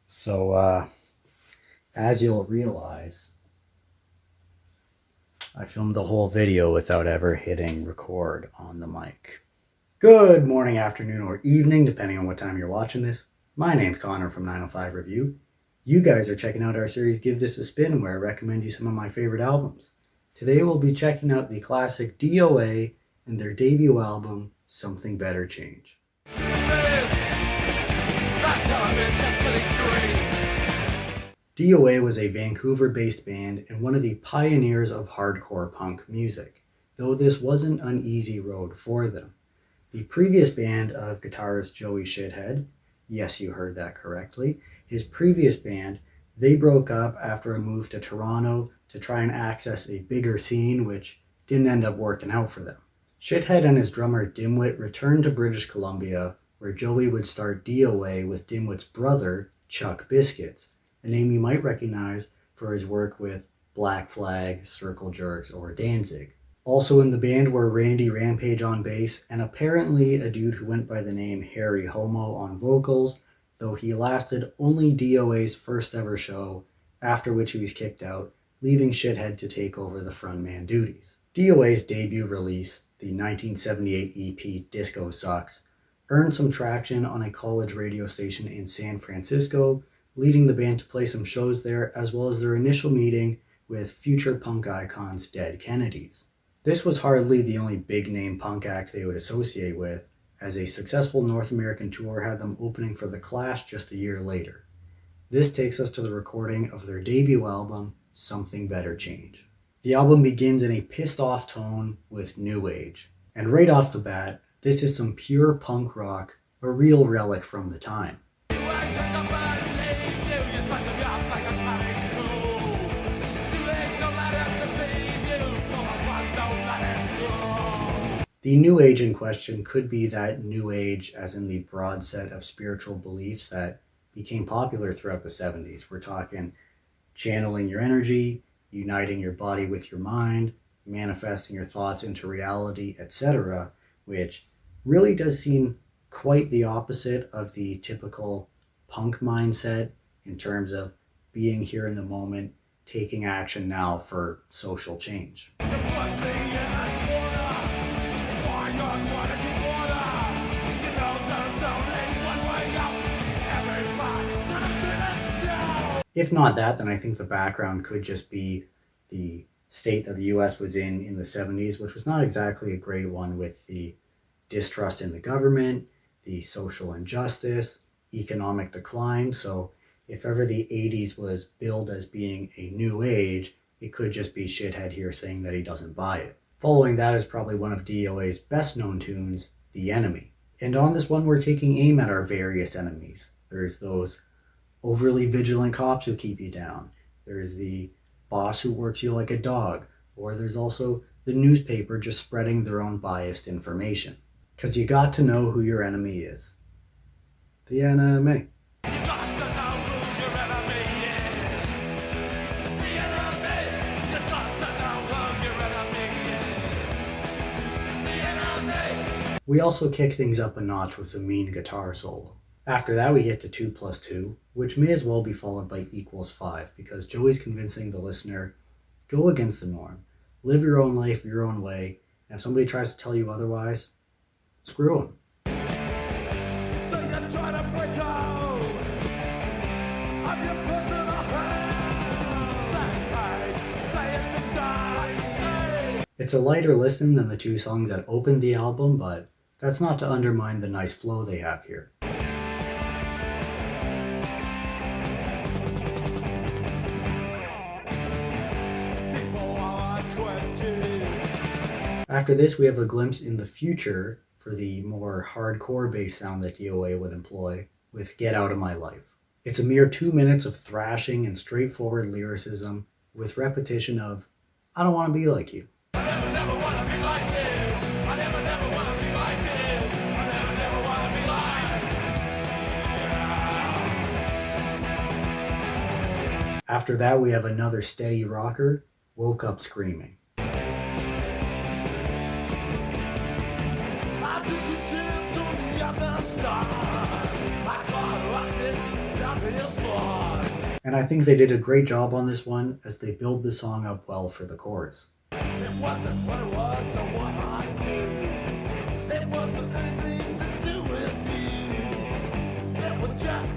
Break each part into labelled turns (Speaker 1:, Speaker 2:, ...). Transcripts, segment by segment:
Speaker 1: So, as you'll realize, I filmed the whole video without ever hitting record on the mic. Good morning, afternoon, or evening, depending on what time you're watching this. My name's Connor from 905 Review. You guys are checking out our series Give This a Spin, where I recommend you some of my favorite albums. Today we'll be checking out the classic D.O.A. and their debut album, Something Better Change. D.O.A. was a Vancouver-based band and one of the pioneers of hardcore punk music, though this wasn't an easy road for them. The previous band of guitarist Joey Shithead, yes, you heard that correctly, his previous band, they broke up after a move to Toronto to try and access a bigger scene, which didn't end up working out for them. Shithead and his drummer Dimwit returned to British Columbia, where Joey would start D.O.A. with Dimwit's brother, Chuck Biscuits, a name you might recognize for his work with Black Flag, Circle Jerks, or Danzig. Also in the band were Randy Rampage on bass, and apparently a dude who went by the name Harry Homo on vocals, though he lasted only D.O.A.'s first ever show, after which he was kicked out, leaving Shithead to take over the frontman duties. D.O.A.'s debut release, the 1978 EP Disco Sucks, earned some traction on a college radio station in San Francisco, leading the band to play some shows there, as well as their initial meeting with future punk icons Dead Kennedys. This was hardly the only big-name punk act they would associate with, as a successful North American tour had them opening for The Clash just a year later. This takes us to the recording of their debut album, Something Better Change. The album begins in a pissed-off tone with New Age, and right off the bat, this is some pure punk rock, a real relic from the time. The New Age in question could be that New Age as in the broad set of spiritual beliefs that became popular throughout the 70s. We're talking channeling your energy, uniting your body with your mind, manifesting your thoughts into reality, etc., which really does seem quite the opposite of the typical punk mindset in terms of being here in the moment, taking action now for social change. If not that, then I think the background could just be the state that the US was in the 70s, which was not exactly a great one, with the distrust in the government, the social injustice, economic decline. So if ever the 80s was billed as being a new age, it could just be Shithead here saying that he doesn't buy it. Following that is probably one of D.O.A.'s best known tunes, The Enemy. And on this one, we're taking aim at our various enemies. There's those overly vigilant cops who keep you down. There's the boss who works you like a dog. Or there's also the newspaper just spreading their own biased information. Because you got to know who your enemy is. The enemy. We also kick things up a notch with a mean guitar solo. After that we get to 2 plus 2, which may as well be followed by equals 5, because Joey's convincing the listener, go against the norm, live your own life your own way, and if somebody tries to tell you otherwise, screw them. It's a lighter listen than the 2 songs that opened the album, but that's not to undermine the nice flow they have here. After this, we have a glimpse in the future for the more hardcore bass sound that D.O.A. would employ with Get Out of My Life. It's a mere 2 minutes of thrashing and straightforward lyricism with repetition of, I don't want to be like you. After that, we have another steady rocker, Woke Up Screaming. I took a chance on the other side. I got like this, nothing else. And I think they did a great job on this one as they build the song up well for the chorus.
Speaker 2: It wasn't what it was or what I knew. It wasn't anything to do with you. It was just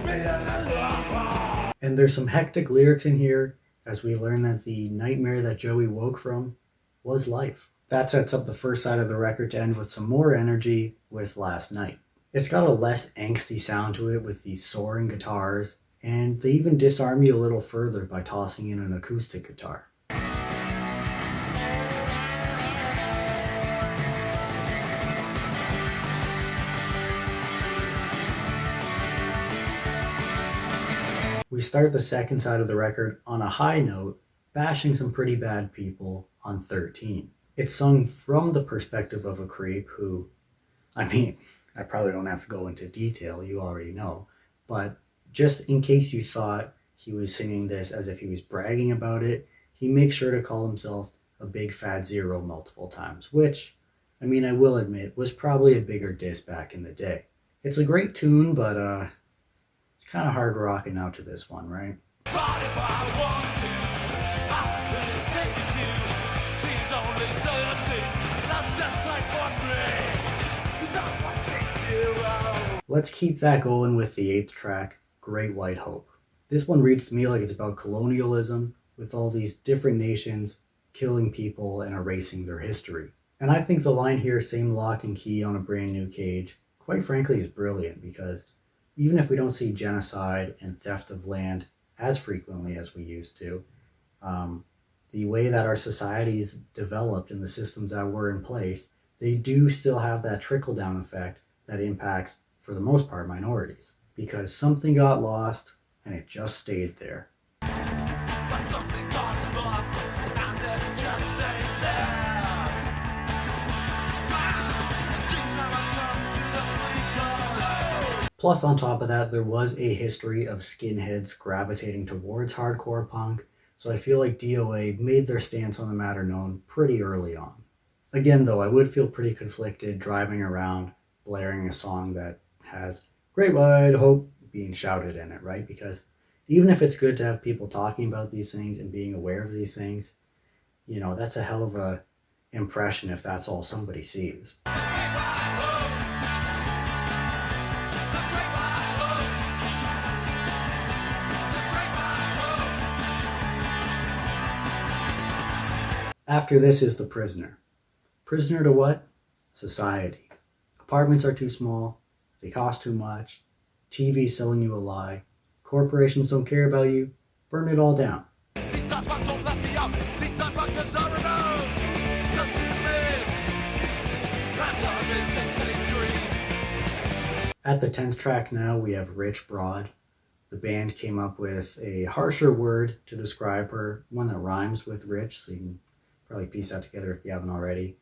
Speaker 2: being alone.
Speaker 1: And there's some hectic lyrics in here as we learn that the nightmare that Joey woke from was life. That sets up the first side of the record to end with some more energy with Last Night. It's got a less angsty sound to it with these soaring guitars, and they even disarm you a little further by tossing in an acoustic guitar. We start the second side of the record on a high note, bashing some pretty bad people on 13. It's sung from the perspective of a creep who, I probably don't have to go into detail, you already know, but just in case you thought he was singing this as if he was bragging about it, he makes sure to call himself a big fat zero multiple times, which, I will admit, was probably a bigger diss back in the day. It's a great tune, but it's kind of hard rocking out to this one, right?
Speaker 2: But if I want to, I could take you to. She's only 13. That's just like one me. It's not what makes you out.
Speaker 1: Let's keep that going with the 8th track, Great White Hope. This one reads to me like it's about colonialism, with all these different nations killing people and erasing their history. And I think the line here, same lock and key on a brand new cage, quite frankly is brilliant, because even if we don't see genocide and theft of land as frequently as we used to, the way that our societies developed and the systems that were in place, they do still have that trickle-down effect that impacts, for the most part, minorities. Because something got lost and it just stayed there.
Speaker 2: But something got lost and it just stayed there. Things haven't come to the sleepers.
Speaker 1: Plus, on top of that, there was a history of skinheads gravitating towards hardcore punk, so I feel like D.O.A. made their stance on the matter known pretty early on. Again, though, I would feel pretty conflicted driving around blaring a song that has Great White Hope being shouted in it, right? Because even if it's good to have people talking about these things and being aware of these things, that's a hell of a impression if that's all somebody sees. After this is The Prisoner. Prisoner to what? Society. Apartments are too small, they cost too much, TV's selling you a lie, corporations don't care about you, burn it all down. At the 10th track now, we have Rich Broad. The band came up with a harsher word to describe her, one that rhymes with rich, so you can probably piece that together if you haven't already.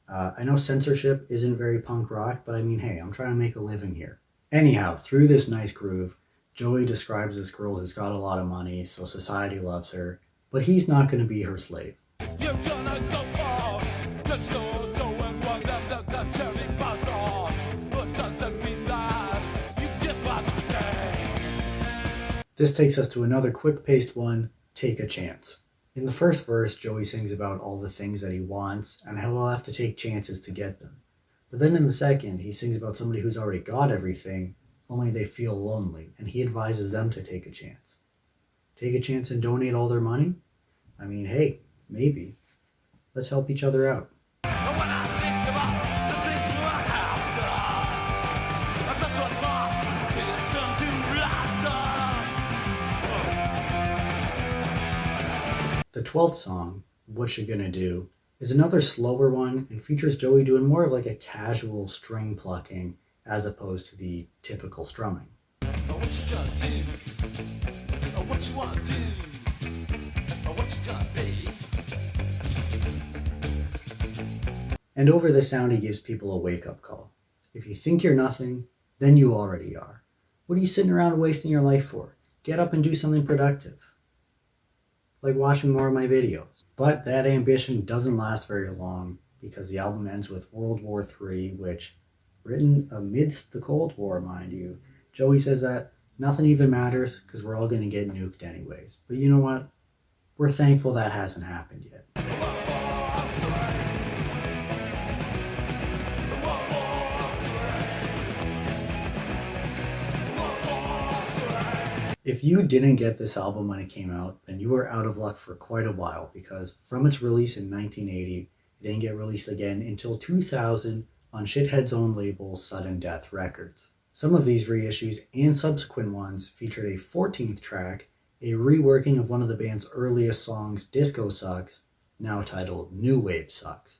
Speaker 1: I know censorship isn't very punk rock, but hey, I'm trying to make a living here. Anyhow, through this nice groove, Joey describes this girl who's got a lot of money, so society loves her, but he's not going to be her slave.
Speaker 2: You're gonna go far, 'cause you're doing what the cherry buzz off. But doesn't mean that you get what you get.
Speaker 1: This takes us to another quick-paced one, Take a Chance. In the first verse, Joey sings about all the things that he wants and how he'll have to take chances to get them. But then in the second, he sings about somebody who's already got everything, only they feel lonely, and he advises them to take a chance. Take a chance and donate all their money? Hey, maybe. Let's help each other out.
Speaker 2: And when I think about the things you are after, that's what my fears come to laughter.
Speaker 1: The 12th song, What You Gonna Do, is another slower one and features Joey doing more of like a casual string plucking as opposed to the typical strumming.
Speaker 2: What you gonna do? What you wanna do? What you gonna be?
Speaker 1: And over the sound, he gives people a wake-up call. If you think you're nothing, then you already are. What are you sitting around wasting your life for? Get up and do something productive. Like watching more of my videos. But that ambition doesn't last very long because the album ends with World War III, which, written amidst the Cold War, mind you, Joey says that Nothing even matters because we're all going to get nuked anyways. But you know what? We're thankful that hasn't happened yet. If you didn't get this album when it came out, then you were out of luck for quite a while because from its release in 1980, it didn't get released again until 2000 on Shithead's own label, Sudden Death Records. Some of these reissues and subsequent ones featured a 14th track, a reworking of one of the band's earliest songs, Disco Sucks, now titled New Wave Sucks.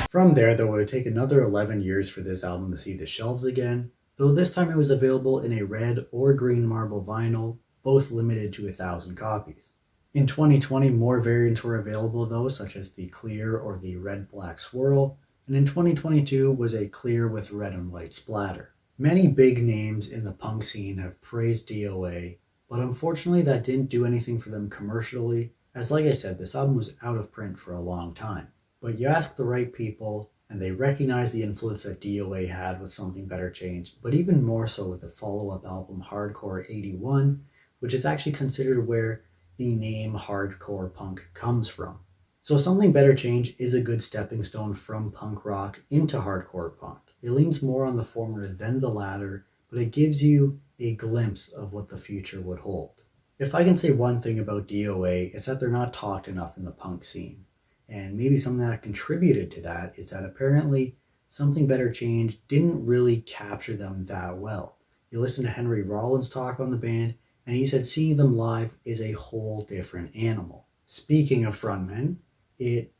Speaker 1: From there, though, it would take another 11 years for this album to see the shelves again, though this time it was available in a red or green marble vinyl, both limited to 1,000 copies. In 2020, more variants were available though, such as the clear or the red-black swirl, and in 2022 was a clear with red and white splatter. Many big names in the punk scene have praised D.O.A, but unfortunately that didn't do anything for them commercially, as like I said, this album was out of print for a long time. But you ask the right people, and they recognize the influence that D.O.A had with Something Better Changed, but even more so with the follow-up album Hardcore 81, which is actually considered where the name hardcore punk comes from. So Something Better Changed is a good stepping stone from punk rock into hardcore punk. It leans more on the former than the latter, but it gives you a glimpse of what the future would hold. If I can say one thing about D.O.A, it's that they're not talked enough in the punk scene. And maybe something that contributed to that is that apparently Something Better Changed didn't really capture them that well. You listen to Henry Rollins talk on the band, and he said seeing them live is a whole different animal. Speaking of frontmen, it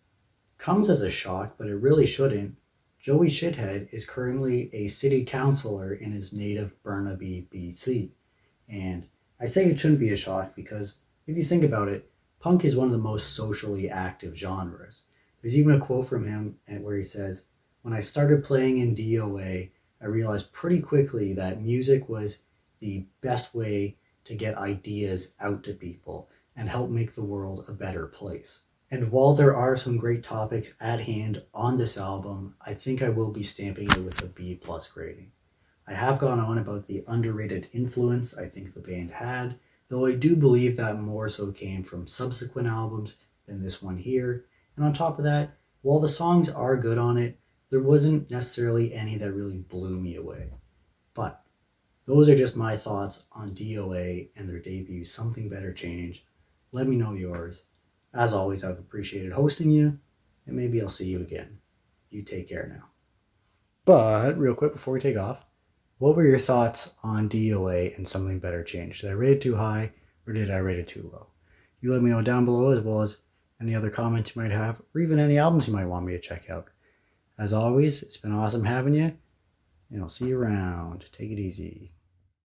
Speaker 1: comes as a shock, but it really shouldn't. Joey Shithead is currently a city councilor in his native Burnaby, BC. And I say it shouldn't be a shock because if you think about it, punk is one of the most socially active genres. There's even a quote from him where he says, "When I started playing in D.O.A, I realized pretty quickly that music was the best way to get ideas out to people and help make the world a better place." And while there are some great topics at hand on this album, I think I will be stamping it with a B+ grading. I have gone on about the underrated influence I think the band had, though I do believe that more so came from subsequent albums than this one here. And on top of that, while the songs are good on it, there wasn't necessarily any that really blew me away. But those are just my thoughts on D.O.A and their debut, Something Better Changed. Let me know yours. As always, I've appreciated hosting you, and maybe I'll see you again. You take care now. But real quick before we take off, what were your thoughts on D.O.A and Something Better Changed? Did I rate it too high or did I rate it too low? You let me know down below, as well as any other comments you might have, or even any albums you might want me to check out. As always, it's been awesome having you, and I'll see you around. Take it easy.